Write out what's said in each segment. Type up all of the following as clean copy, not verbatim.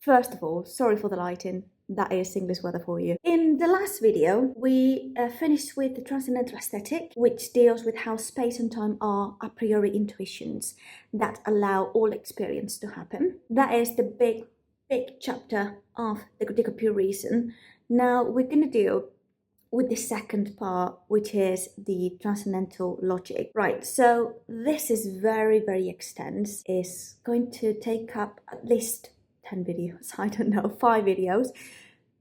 First of all, sorry for the lighting. That is English weather for you. In the last video, we finished with the Transcendental aesthetic, which deals with how space and time are a priori intuitions that allow all experience to happen. That is the big chapter of the pure reason. Now we're going to deal with the second part, which is the transcendental logic. Right, so this is very extensive. It's going to take up at least 10 videos, I don't know, 5 videos.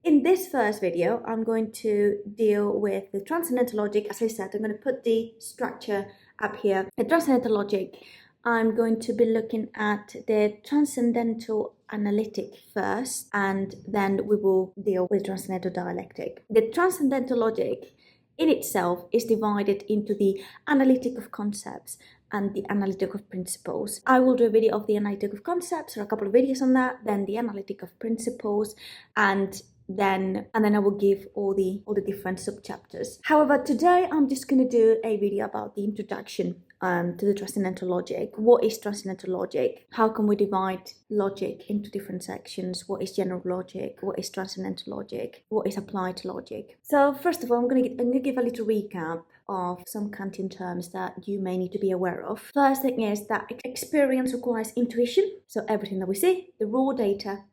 In this first video, I'm going to deal with the transcendental logic. As I said, I'm going to put the structure up here. The transcendental logic, I'm going to be looking at the transcendental analytic first, and then we will deal with transcendental dialectic. The transcendental logic in itself is divided into the analytic of concepts and the analytic of principles. I will do a video of the analytic of concepts, or a couple of videos on that, then the analytic of principles, and then I will give all the different subchapters. However, today I'm just going to do a video about the introduction to the transcendental logic. What is transcendental logic? How can we divide logic into different sections? What is general logic? What is transcendental logic? What is applied logic? So first of all, I'm going to give a little recap of some Kantian terms that you may need to be aware of. First thing is that experience requires intuition, so everything that we see, the raw data.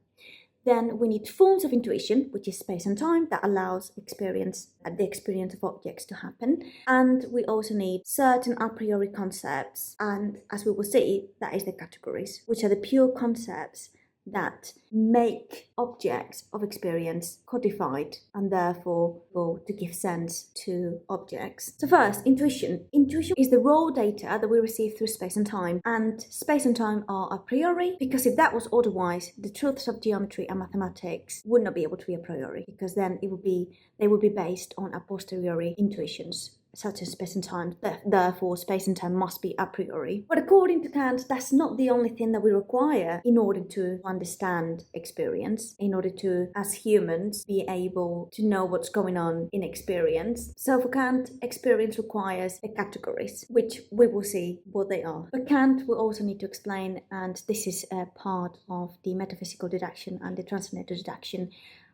Then we need forms of intuition, which is space and time, that allows the experience of objects to happen. And we also need certain a priori concepts, and as we will see, that is the categories, which are the pure concepts that make objects of experience codified and therefore able to give sense to objects. So first, intuition. Intuition is the raw data that we receive through space and time are a priori, because if that was otherwise, the truths of geometry and mathematics would not be able to be a priori, because then they would be based on a posteriori intuitions, such as space and time. Therefore, space and time must be a priori. But according to Kant, that's not the only thing that we require in order to understand experience, in order to, as humans, be able to know what's going on in experience. So for Kant, experience requires the categories, which we will see what they are. But Kant will also need to explain, and this is a part of the metaphysical deduction and the transcendental deduction,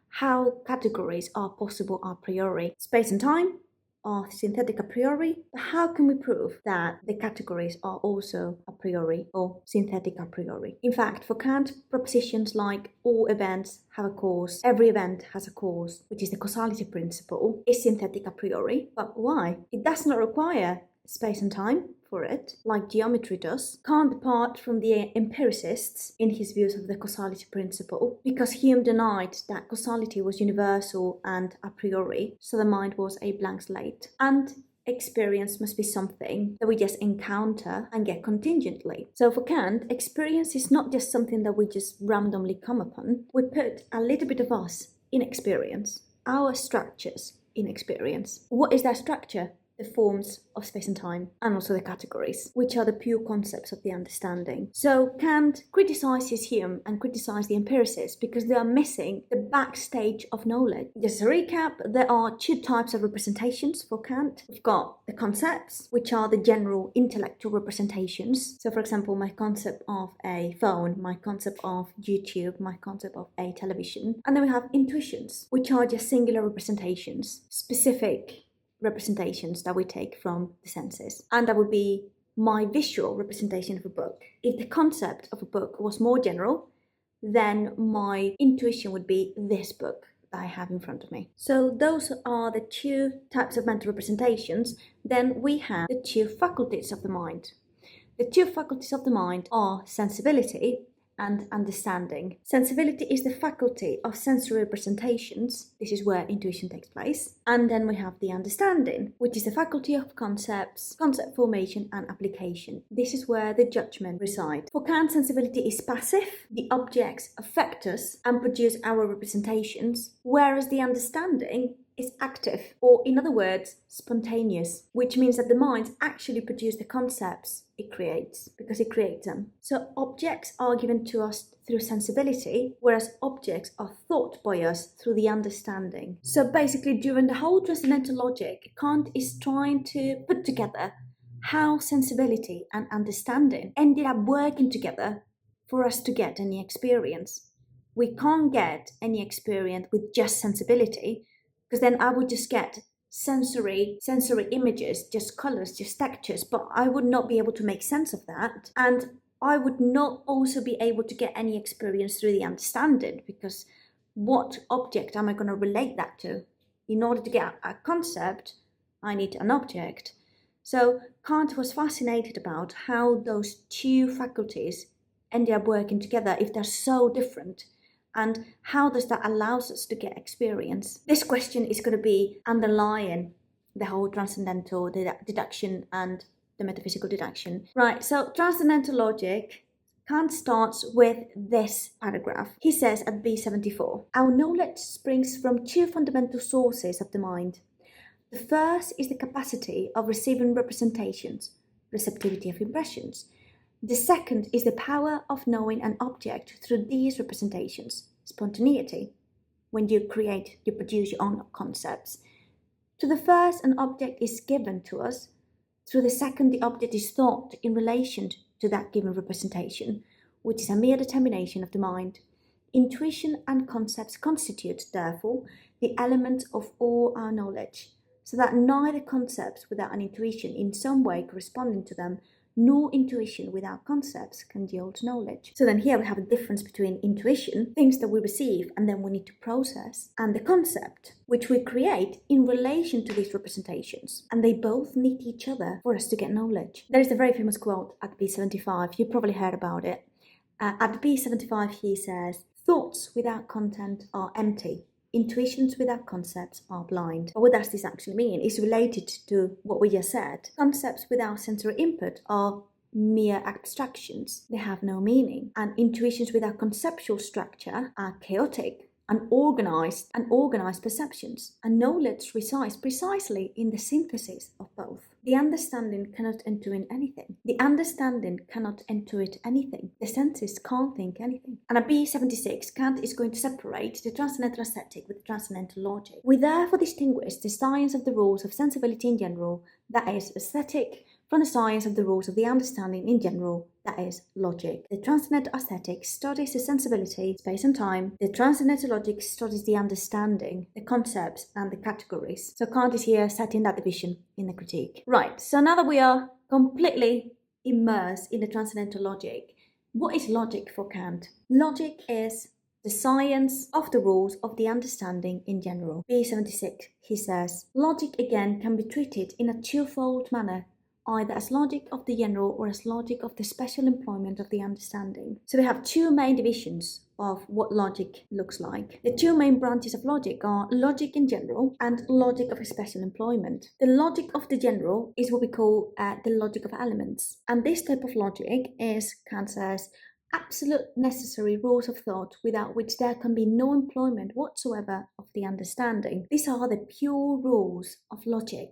how categories are possible a priori. Space and time are synthetic a priori, but how can we prove that the categories are also a priori or synthetic a priori? In fact, for Kant, propositions like all events have a cause, every event has a cause, which is the causality principle, is synthetic a priori. But why? It does not require space and time for it, like geometry does. Kant depart from the empiricists in his views of the causality principle, because Hume denied that causality was universal and a priori, so the mind was a blank slate. And experience must be something that we just encounter and get contingently. So for Kant, experience is not just something that we just randomly come upon. We put a little bit of us in experience, our structures in experience. What is that structure? The forms of space and time, and also the categories, which are the pure concepts of the understanding. So Kant criticizes Hume and criticizes the empiricists because they are missing the backstage of knowledge. Just a recap, there are 2 types of representations for Kant. We've got the concepts, which are the general intellectual representations. So for example, my concept of a phone, my concept of YouTube, my concept of a television. And then we have intuitions, which are just singular representations, specific representations that we take from the senses. And that would be my visual representation of a book. If the concept of a book was more general, then my intuition would be this book that I have in front of me. So those are the 2 types of mental representations. Then we have the 2 faculties of the mind. The 2 faculties of the mind are sensibility and understanding. Sensibility is the faculty of sensory representations. This is where intuition takes place. And then we have the understanding, which is the faculty of concepts, concept formation and application. This is where the judgment resides. For Kant, sensibility is passive. The objects affect us and produce our representations, whereas the understanding is active, or in other words, spontaneous, which means that the mind actually produces the concepts it creates, because it creates them. So objects are given to us through sensibility, whereas objects are thought by us through the understanding. So basically, during the whole transcendental logic, Kant is trying to put together how sensibility and understanding ended up working together for us to get any experience. we can't get any experience with just sensibility, because then I would just get sensory images, just colors, just textures, but I would not be able to make sense of that. And I would not also be able to get any experience through the understanding, because what object am I going to relate that to? In order to get a concept, I need an object. So Kant was fascinated about how those two faculties ended up working together if they're so different, and how does that allow us to get experience. This question is going to be underlying the whole transcendental deduction and the metaphysical deduction. Right, so transcendental logic, Kant starts with this paragraph. He says at B74, our knowledge springs from two fundamental sources of the mind. The first is the capacity of receiving representations, receptivity of impressions. The second is the power of knowing an object through these representations, spontaneity. When you create, you produce your own concepts. To the first, an object is given to us. Through the second, the object is thought in relation to that given representation, which is a mere determination of the mind. Intuition and concepts constitute, therefore, the element of all our knowledge, so that neither concepts without an intuition in some way corresponding to them, nor intuition without concepts can yield knowledge. So then here we have a difference between intuition, things that we receive and then we need to process, and the concept, which we create in relation to these representations. And they both need each other for us to get knowledge. There is a very famous quote at B75, you probably heard about it. At B75 he says, thoughts without content are empty. Intuitions without concepts are blind. But what does this actually mean? It's related to what we just said. Concepts without sensory input are mere abstractions. They have no meaning. And intuitions without conceptual structure are chaotic, unorganized perceptions. And knowledge resides precisely in the synthesis of both. The understanding cannot intuit anything. The understanding cannot intuit anything. The senses can't think anything. And at B76, Kant is going to separate the transcendental aesthetic with the transcendental logic. We therefore distinguish the science of the rules of sensibility in general, that is aesthetic, from the science of the rules of the understanding in general, that is logic. The transcendental aesthetic studies the sensibility, space and time. The transcendental logic studies the understanding, the concepts and the categories. So Kant is here setting that division in the critique. Right, so now that we are completely immersed in the transcendental logic, what is logic for Kant? Logic is the science of the rules of the understanding in general. B76, he says, logic again can be treated in a twofold manner, either as logic of the general or as logic of the special employment of the understanding. So we have two main divisions of what logic looks like. The two main branches of logic are logic in general and logic of a special employment. The logic of the general is what we call the logic of elements. And this type of logic is, Kant says, absolute necessary rules of thought without which there can be no employment whatsoever of the understanding. These are the pure rules of logic.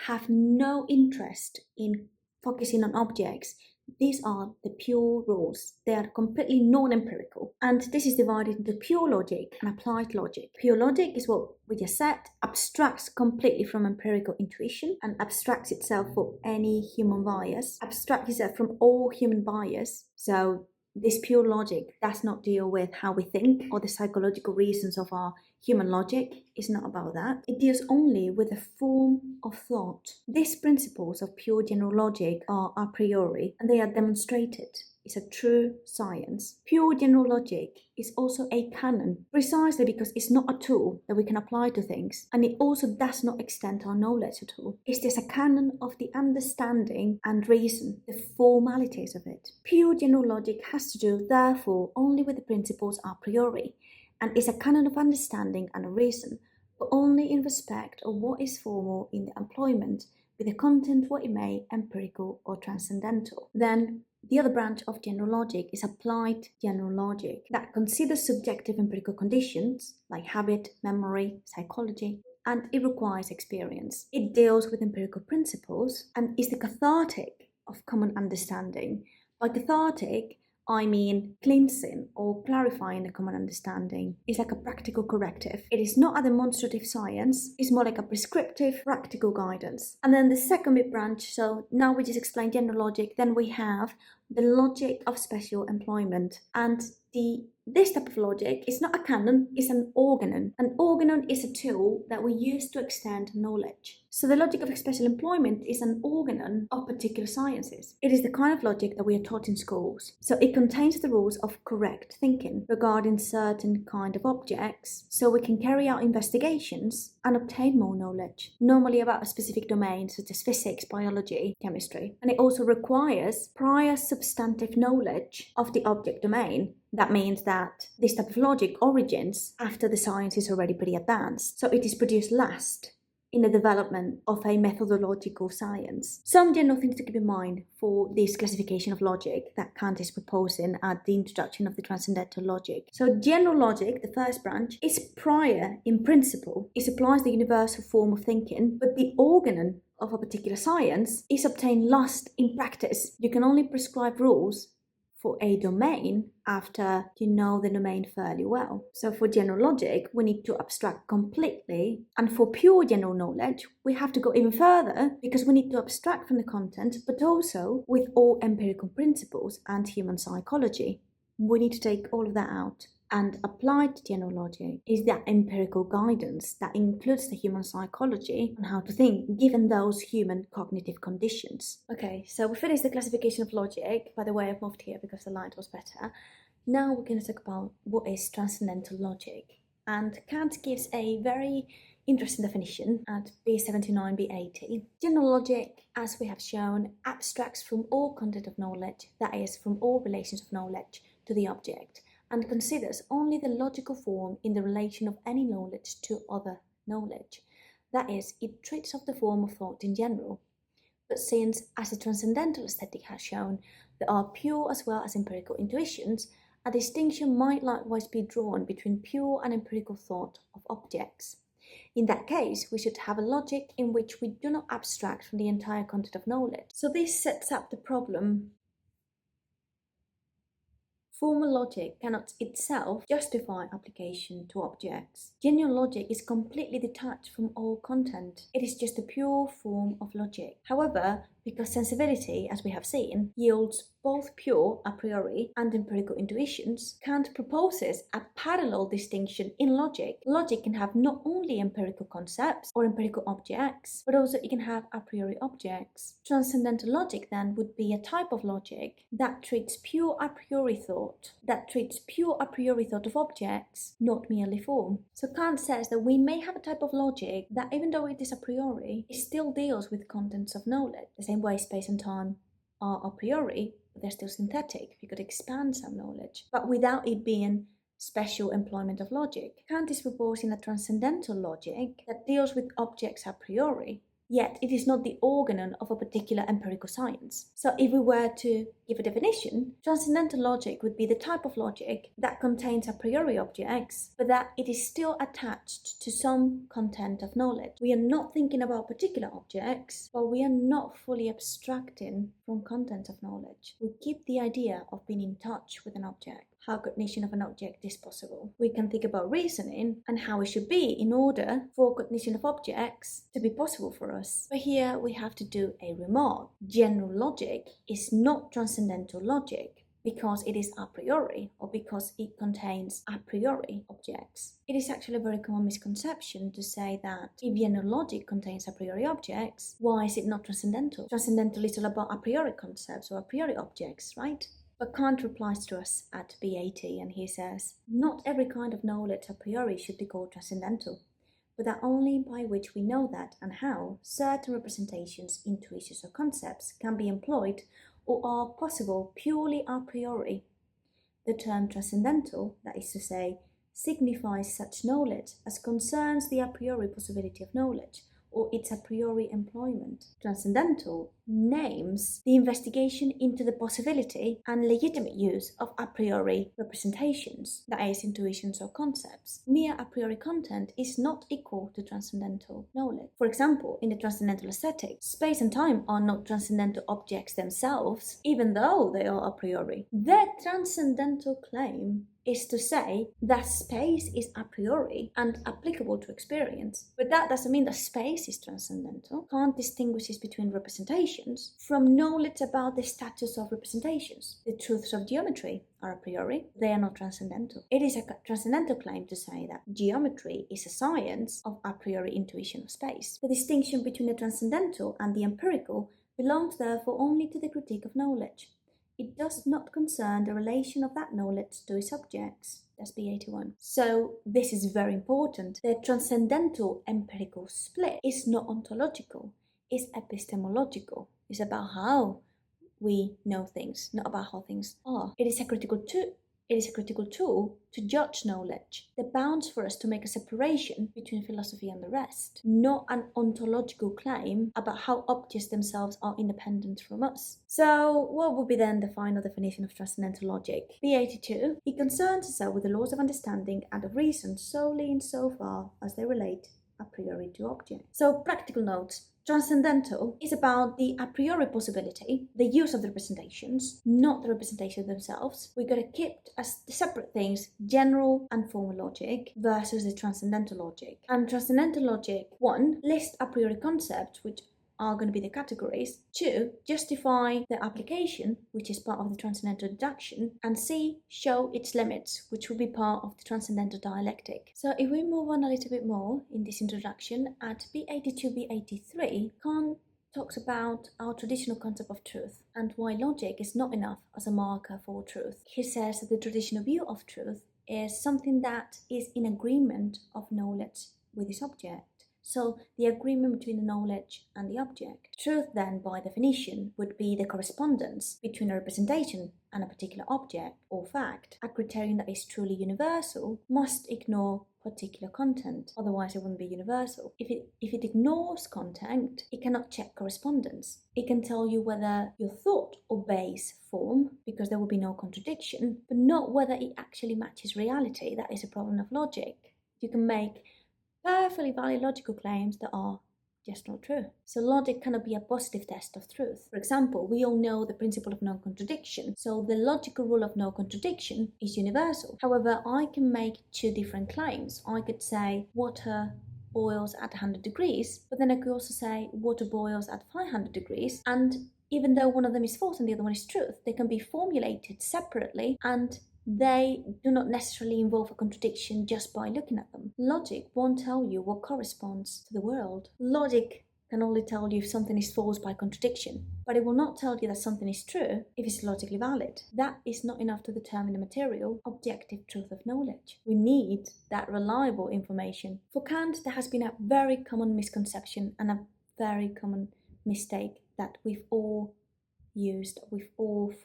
Have no interest in focusing on objects. These are the pure rules. They are completely non-empirical. And this is divided into pure logic and applied logic. Pure logic is what we just said, abstracts completely from empirical intuition and abstracts itself from any human bias, abstracts itself from all human bias. So this pure logic does not deal with how we think or the psychological reasons of our human logic. It's not about that. It deals only with the form of thought. These principles of pure general logic are a priori and they are demonstrated. It's a true science. Pure general logic is also a canon, precisely because it's not a tool that we can apply to things, and it also does not extend our knowledge at all. It's just a canon of the understanding and reason, the formalities of it. Pure general logic has to do, therefore, only with the principles a priori, and is a canon of understanding and a reason, but only in respect of what is formal in the employment, with the content what it may, empirical or transcendental. Then the other branch of general logic is applied general logic that considers subjective empirical conditions like habit, memory, psychology, and it requires experience. It deals with empirical principles and is the cathartic of common understanding. By cathartic, I mean cleansing or clarifying the common understanding. It's like a practical corrective. It is not a demonstrative science, it's more like a prescriptive practical guidance. And then the second big branch, so now we just explained general logic, then we have the logic of special employment. And this type of logic is not a canon, it's an organon. An organon is a tool that we use to extend knowledge. So the logic of special employment is an organon of particular sciences. It is the kind of logic that we are taught in schools. So it contains the rules of correct thinking regarding certain kind of objects, so we can carry out investigations and obtain more knowledge, normally about a specific domain such as physics, biology, chemistry. And it also requires prior substantive knowledge of the object domain. That means that this type of logic origins after the science is already pretty advanced, so it is produced last in the development of a methodological science. Some general things to keep in mind for this classification of logic that Kant is proposing at the introduction of the Transcendental logic. So general logic, the first branch, is prior in principle. It supplies the universal form of thinking, but the organon of a particular science is obtained last in practice. You can only prescribe rules for a domain after you know the domain fairly well. So for general logic, we need to abstract completely. And for pure general knowledge, we have to go even further because we need to abstract from the content, but also with all empirical principles and human psychology. We need to take all of that out. And applied to general logic is that empirical guidance that includes the human psychology on how to think given those human cognitive conditions. Okay, so we finished the classification of logic. By the way, I've moved here because the light was better. Now we're going to talk about what is transcendental logic. And Kant gives a very interesting definition at B79, B80. General logic, as we have shown, abstracts from all content of knowledge, that is, from all relations of knowledge to the object, and considers only the logical form in the relation of any knowledge to other knowledge. That is, it treats of the form of thought in general. But since, as the Transcendental aesthetic has shown, there are pure as well as empirical intuitions, a distinction might likewise be drawn between pure and empirical thought of objects. In that case, we should have a logic in which we do not abstract from the entire content of knowledge. So this sets up the problem. Formal logic cannot itself justify application to objects. Genuine logic is completely detached from all content. It is just a pure form of logic. However, because sensibility, as we have seen, yields both pure a priori and empirical intuitions, Kant proposes a parallel distinction in logic. Logic can have not only empirical concepts or empirical objects, but also it can have a priori objects. Transcendental logic then would be a type of logic that treats pure a priori thought, of objects, not merely form. So Kant says that we may have a type of logic that, even though it is a priori, it still deals with contents of knowledge. The same way space and time are a priori, but they're still synthetic. We could expand some knowledge, but without it being special employment of logic. Kant is proposing a transcendental logic that deals with objects a priori, yet it is not the organon of a particular empirical science. So if we were to give a definition, transcendental logic would be the type of logic that contains a priori objects, but that it is still attached to some content of knowledge. We are not thinking about particular objects, but we are not fully abstracting from content of knowledge. We keep the idea of being in touch with an object. How cognition of an object is possible. We can think about reasoning and how it should be in order for cognition of objects to be possible for us. But here we have to do a remark. General logic is not transcendental logic because it is a priori or because it contains a priori objects. It is actually a very common misconception to say that if general logic contains a priori objects, why is it not transcendental? Transcendental is all about a priori concepts or a priori objects, right? But Kant replies to us at B80 and he says, not every kind of knowledge a priori should be called transcendental, but that only by which we know that and how certain representations, intuitions or concepts can be employed or are possible purely a priori. The term transcendental, that is to say, signifies such knowledge as concerns the a priori possibility of knowledge, or its a priori employment. Transcendental names the investigation into the possibility and legitimate use of a priori representations, that is, intuitions or concepts. Mere a priori content is not equal to transcendental knowledge. For example, in the Transcendental aesthetic, space and time are not transcendental objects themselves, even though they are a priori. Their transcendental claim is to say that space is a priori and applicable to experience. But that doesn't mean that space is transcendental. Kant distinguishes between representations from knowledge about the status of representations. The truths of geometry are a priori, they are not transcendental. It is a transcendental claim to say that geometry is a science of a priori intuition of space. The distinction between the transcendental and the empirical belongs therefore only to the critique of knowledge. It does not concern the relation of that knowledge to its objects. That's B81. So this is very important. The transcendental empirical split is not ontological, it's epistemological. It's about how we know things, not about how things are. It is a critical tool to judge knowledge. The bounds for us to make a separation between philosophy and the rest, not an ontological claim about how objects themselves are independent from us. So what would be then the final definition of transcendental logic? B82, it concerns itself with the laws of understanding and of reason solely insofar as they relate a priori to objects. So practical notes. Transcendental is about the a priori possibility, the use of the representations, not the representations themselves. We've got to keep as separate things general and formal logic versus the transcendental logic. And transcendental logic, 1, list a priori concepts, which are going to be the categories. 2, justify the application, which is part of the transcendental deduction. And C, show its limits, which will be part of the transcendental dialectic. So if we move on a little bit more in this introduction, at B82, B83, Kant talks about our traditional concept of truth and why logic is not enough as a marker for truth. He says that the traditional view of truth is something that is in agreement of knowledge with its object. So the agreement between the knowledge and the object. Truth then, by definition, would be the correspondence between a representation and a particular object or fact. A criterion that is truly universal must ignore particular content, otherwise it wouldn't be universal. If it ignores content, it cannot check correspondence. It can tell you whether your thought obeys form, because there will be no contradiction, but not whether it actually matches reality. That is a problem of logic. You can make perfectly valid logical claims that are just not true. So logic cannot be a positive test of truth. For example, we all know the principle of non-contradiction, so the logical rule of no contradiction is universal. However, I can make two different claims. I could say water boils at 100 degrees, but then I could also say water boils at 500 degrees, and even though one of them is false and the other one is truth, they can be formulated separately and they do not necessarily involve a contradiction just by looking at them. Logic won't tell you what corresponds to the world. Logic can only tell you if something is false by contradiction, but it will not tell you that something is true if it's logically valid. That is not enough to determine the material, objective truth of knowledge. We need that reliable information. For Kant, there has been a very common misconception and a very common mistake that we've all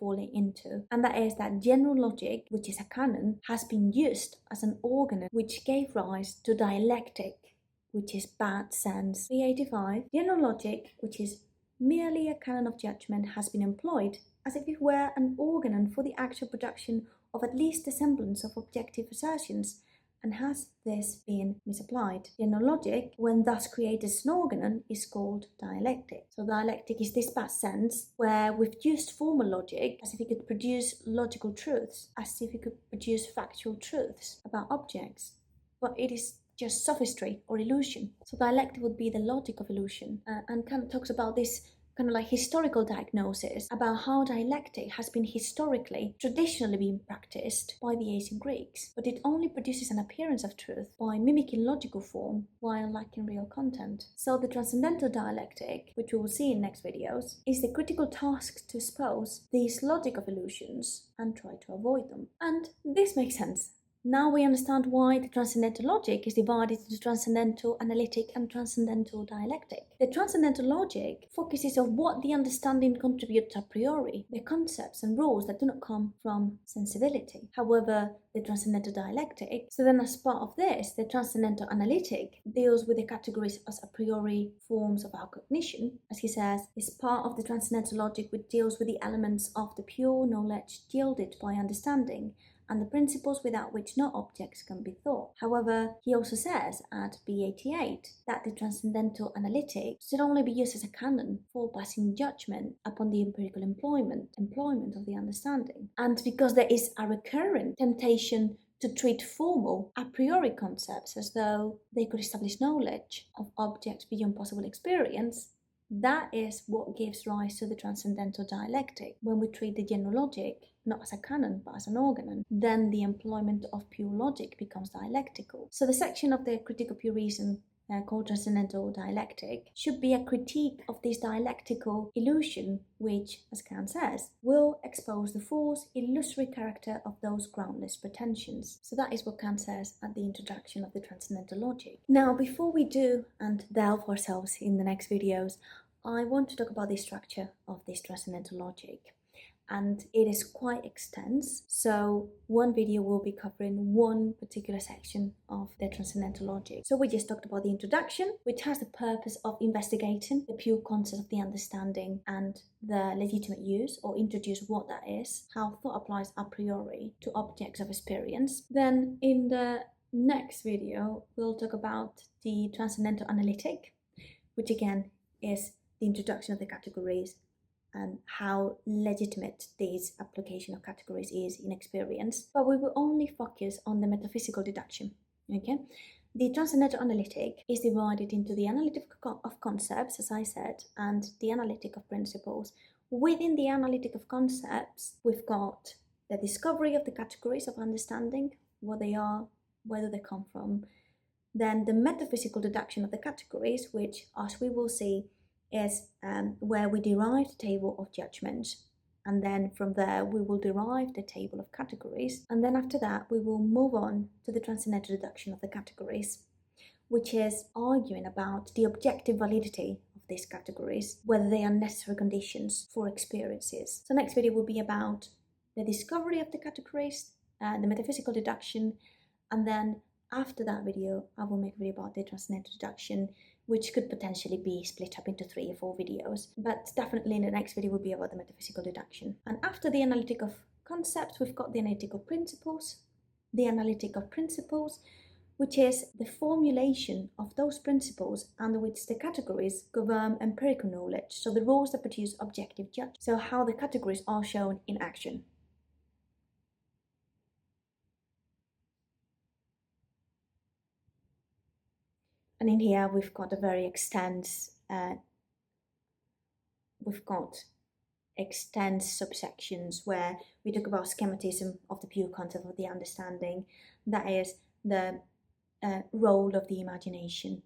fallen into, and that is that general logic, which is a canon, has been used as an organ which gave rise to dialectic, which is bad sense. 385. General logic, which is merely a canon of judgment, has been employed as if it were an organ for the actual production of at least a semblance of objective assertions, and has this been misapplied. General logic, when thus created as an organ, is called dialectic. So dialectic is this bad sense where we've used formal logic as if it could produce logical truths, as if it could produce factual truths about objects, but it is just sophistry or illusion. So dialectic would be the logic of illusion, and Kant talks about this kind of like historical diagnosis about how dialectic has been traditionally been practiced by the ancient Greeks, but it only produces an appearance of truth by mimicking logical form while lacking real content. So the transcendental dialectic, which we will see in next videos, is the critical task to expose these logic of illusions and try to avoid them. And this makes sense. Now we understand why the transcendental logic is divided into transcendental analytic and transcendental dialectic. The transcendental logic focuses on what the understanding contributes a priori, the concepts and rules that do not come from sensibility. However, the transcendental dialectic, so then as part of this, the transcendental analytic deals with the categories as a priori forms of our cognition, as he says, is part of the transcendental logic which deals with the elements of the pure knowledge yielded by understanding, and the principles without which no objects can be thought. However, he also says at B88 that the transcendental analytic should only be used as a canon for passing judgment upon the empirical employment of the understanding. And because there is a recurrent temptation to treat formal a priori concepts as though they could establish knowledge of objects beyond possible experience, that is what gives rise to the transcendental dialectic. When we treat the general logic not as a canon but as an organon, then the employment of pure logic becomes dialectical. So the section of the Critique of Pure Reason called Transcendental Dialectic should be a critique of this dialectical illusion which, as Kant says, will expose the false, illusory character of those groundless pretensions. So that is what Kant says at the introduction of the Transcendental Logic. Now, before we do and delve ourselves in the next videos, I want to talk about the structure of this Transcendental Logic. And it is quite extensive, so one video will be covering one particular section of the Transcendental Logic. So we just talked about the introduction, which has the purpose of investigating the pure concept of the understanding and the legitimate use, or introduce what that is, how thought applies a priori to objects of experience. Then in the next video, we'll talk about the Transcendental Analytic, which again is the introduction of the categories and how legitimate this application of categories is in experience, but we will only focus on the metaphysical deduction. Okay, the Transcendental Analytic is divided into the analytic of concepts, as I said, and the analytic of principles. Within the analytic of concepts, we've got the discovery of the categories of understanding, what they are, where do they come from. Then the metaphysical deduction of the categories, which, as we will see, is where we derive the table of judgments, and then from there we will derive the table of categories, and then after that we will move on to the transcendental deduction of the categories, which is arguing about the objective validity of these categories, whether they are necessary conditions for experiences. So next video will be about the discovery of the categories, the metaphysical deduction, and then after that video I will make a video about the transcendental deduction, which could potentially be split up into 3 or 4 videos. But definitely in the next video will be about the metaphysical deduction. And after the analytic of concepts, we've got the analytic of principles. The analytic of principles, which is the formulation of those principles under which the categories govern empirical knowledge, so the rules that produce objective judgment, so how the categories are shown in action. And in here we've got a very extensive subsections where we talk about schematism of the pure concept of the understanding, that is the role of the imagination,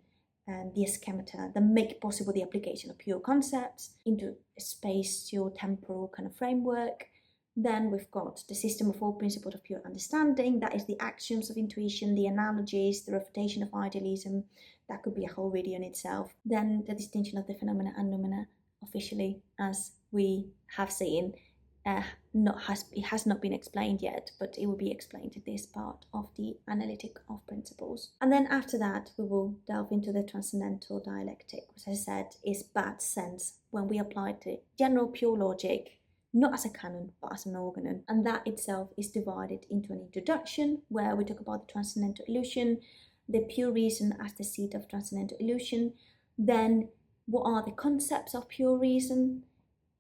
and the schemata that make possible the application of pure concepts into a spatial temporal kind of framework. Then we've got the system of all principles of pure understanding, that is the axioms of intuition, the analogies, the refutation of idealism. That could be a whole video in itself. Then the distinction of the phenomena and noumena, officially, as we have seen, it has not been explained yet, but it will be explained in this part of the analytic of principles. And then after that we will delve into the transcendental dialectic, which, as I said, is bad sense when we apply the general pure logic not as a canon but as an organon, and that itself is divided into an introduction where we talk about the transcendental illusion, the pure reason as the seat of transcendental illusion, then what are the concepts of pure reason,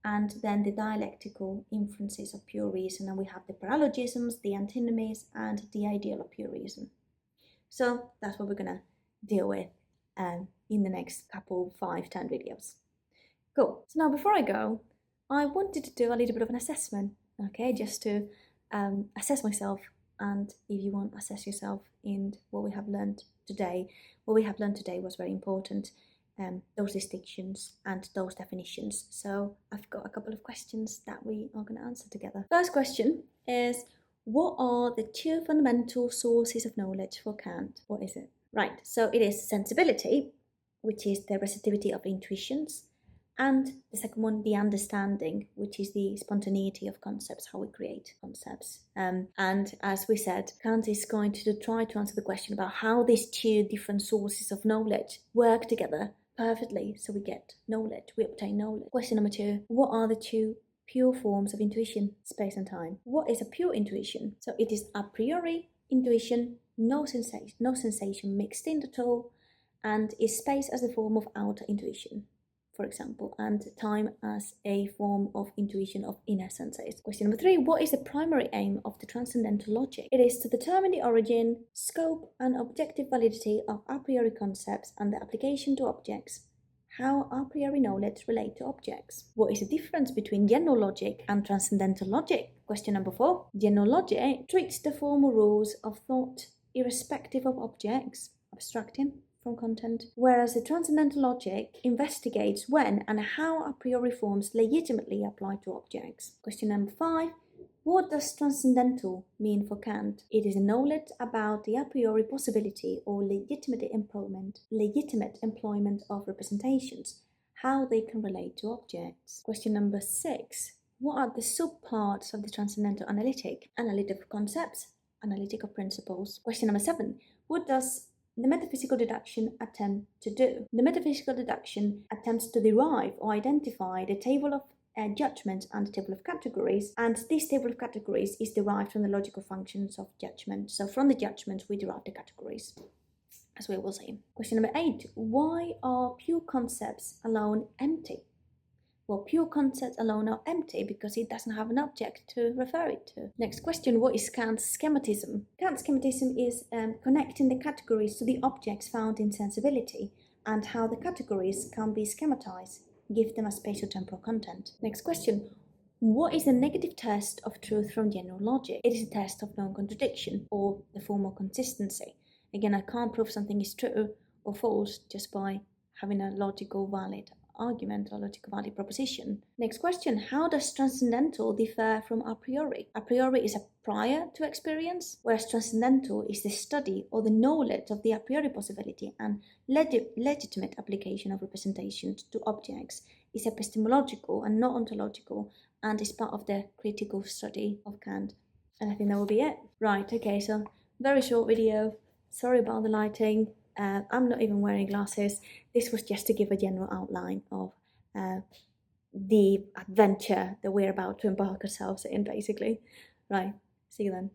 and then the dialectical inferences of pure reason, and we have the paralogisms, the antinomies, and the ideal of pure reason. So that's what we're going to deal with in the next couple 5-10 videos. Cool. So now before I go, I wanted to do a little bit of an assessment, okay, just to assess myself, and if you want, assess yourself in what we have learned today. What we have learned today was very important, those distinctions and those definitions. So I've got a couple of questions that we are going to answer together. First question is, what are the 2 fundamental sources of knowledge for Kant? What is it? Right, so it is sensibility, which is the receptivity of intuitions, and the second one, the understanding, which is the spontaneity of concepts, how we create concepts. And as we said, Kant is going to try to answer the question about how these 2 different sources of knowledge work together perfectly, so we get knowledge, we obtain knowledge. Question number 2, what are the 2 pure forms of intuition, space and time. What is a pure intuition? So it is a priori intuition, no sensation mixed in at all, and is space as a form of outer intuition, for example, and time as a form of intuition of inner senses. Question number 3, what is the primary aim of the transcendental logic? It is to determine the origin, scope, and objective validity of a priori concepts and the application to objects. How a priori knowledge relate to objects. What is the difference between general logic and transcendental logic? Question number 4. General logic treats the formal rules of thought irrespective of objects, abstracting from content, whereas the transcendental logic investigates when and how a priori forms legitimately apply to objects. Question number 5. What does transcendental mean for Kant? It is a knowledge about the a priori possibility or legitimate employment of representations, how they can relate to objects. Question number 6. What are the subparts of the transcendental analytic? Analytic of concepts, analytic of principles. Question number 7. What does the metaphysical deduction attempt to do? The metaphysical deduction attempts to derive or identify the table of judgments and the table of categories, and this table of categories is derived from the logical functions of judgment. So from the judgments we derive the categories, as we will see. Question number 8. Why are pure concepts alone empty? Well, pure concepts alone are empty because it doesn't have an object to refer it to. Next question, what is Kant's schematism? Kant's schematism is connecting the categories to the objects found in sensibility and how the categories can be schematized, give them a spatio-temporal content. Next question, what is the negative test of truth from general logic? It is a test of non-contradiction or the form of consistency. Again, I can't prove something is true or false just by having a logical valid argument or logical valid proposition. Next question, how does transcendental differ from a priori? A priori is a prior to experience, whereas transcendental is the study or the knowledge of the a priori possibility and legitimate application of representations to objects, is epistemological and not ontological, and is part of the critical study of Kant. And I think that will be it. Right, okay, so very short video. Sorry about the lighting. I'm not even wearing glasses. This was just to give a general outline of the adventure that we're about to embark ourselves in, basically. Right, see you then.